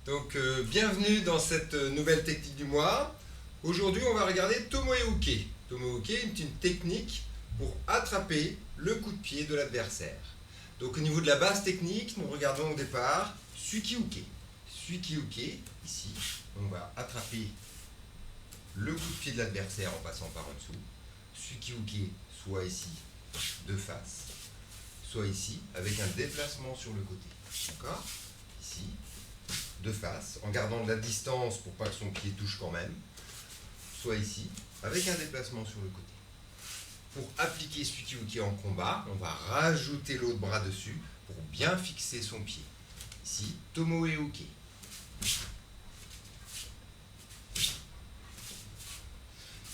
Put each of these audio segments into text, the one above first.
Donc bienvenue dans cette nouvelle technique du mois. Aujourd'hui on va regarder Tomoe-uke. Tomoe-uke est une technique pour attraper le coup de pied de l'adversaire. Donc au niveau de la base technique, nous regardons au départ Suki-uke. Suki-uke, ici, on va attraper le coup de pied de l'adversaire en passant par en dessous. Suki-uke, soit ici de face, soit ici avec un déplacement sur le côté. D'accord ? Ici, de face, en gardant de la distance pour pas que son pied touche quand même, soit ici, avec un déplacement sur le côté. Pour appliquer Suki-uke en combat, on va rajouter l'autre bras dessus pour bien fixer son pied. Ici, Tomoe-uke.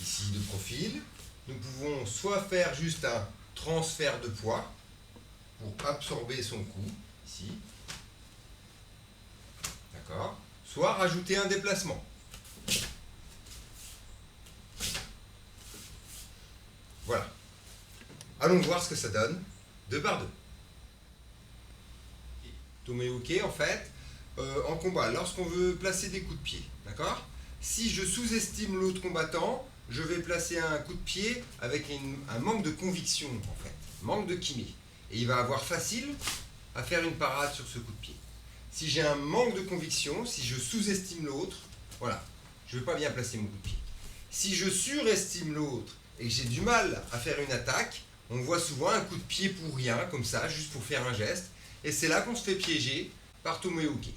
Ici, de profil, nous pouvons soit faire juste un transfert de poids pour absorber son coup, ici, d'accord, soit rajouter un déplacement. Voilà. Allons voir ce que ça donne, 2 par 2. Tomoe-uke, en fait, en combat, lorsqu'on veut placer des coups de pied, d'accord ? Si je sous-estime l'autre combattant, je vais placer un coup de pied avec un manque de conviction, en fait, manque de kimé. Et il va avoir facile à faire une parade sur ce coup de pied. Si j'ai un manque de conviction, si je sous-estime l'autre, voilà, je ne vais pas bien placer mon coup de pied. Si je surestime l'autre et que j'ai du mal à faire une attaque, on voit souvent un coup de pied pour rien, comme ça, juste pour faire un geste. Et c'est là qu'on se fait piéger par Tomoe-uke.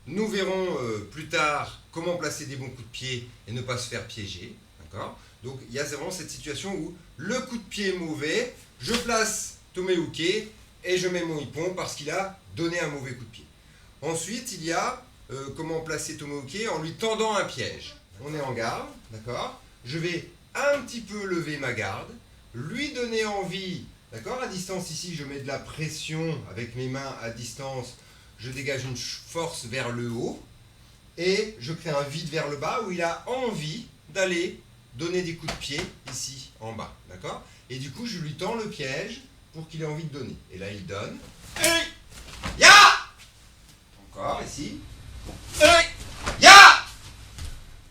Nous verrons plus tard comment placer des bons coups de pied et ne pas se faire piéger. D'accord ? Donc il y a vraiment cette situation où le coup de pied est mauvais, je place Tomoe-uke et je mets mon ippon parce qu'il a donné un mauvais coup de pied. Ensuite, il y a comment placer Tomoe-uke en lui tendant un piège. On est en garde, d'accord ? Je vais un petit peu lever ma garde, lui donner envie, d'accord ? À distance ici, je mets de la pression avec mes mains à distance, je dégage une force vers le haut et je crée un vide vers le bas où il a envie d'aller donner des coups de pied ici en bas, d'accord ? Et du coup, je lui tends le piège pour qu'il ait envie de donner. Et là, il donne. Ya ! Encore ici. Ya !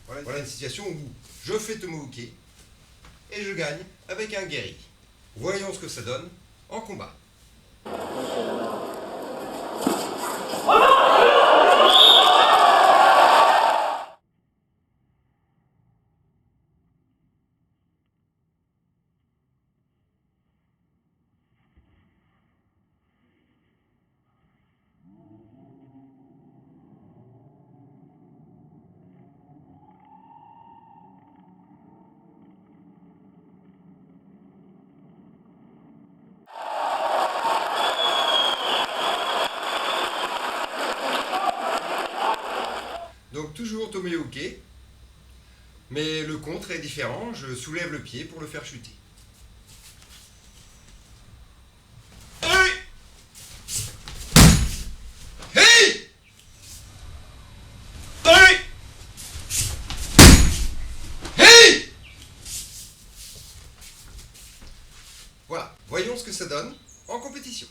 Voilà une situation où je fais Tomoe-uke et je gagne avec un guerrier. Voyons ce que ça donne en combat. Donc toujours Tomoe-uke, mais le contre est différent, je soulève le pied pour le faire chuter. Voilà, voyons ce que ça donne en compétition.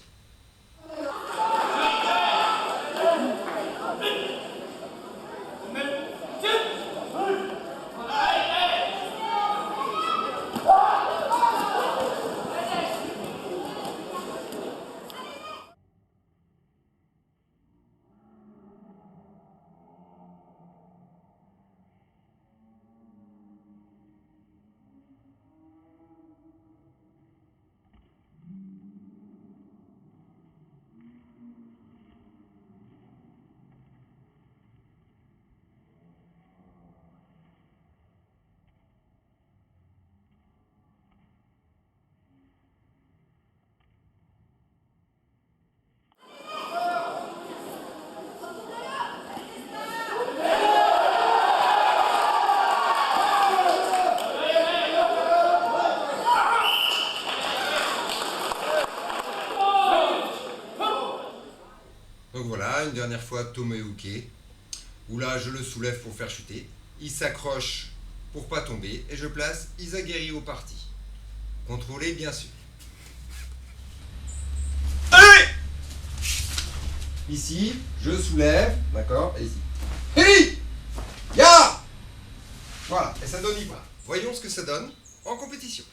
Donc voilà, une dernière fois Tomoe-uke, où là je le soulève pour faire chuter. Il s'accroche pour pas tomber et je place Izagiri au parti. Contrôlé bien sûr. Ici, je soulève, d'accord, et ici. Hey! Ya! Voilà, et ça donne Ibra. Voyons ce que ça donne en compétition.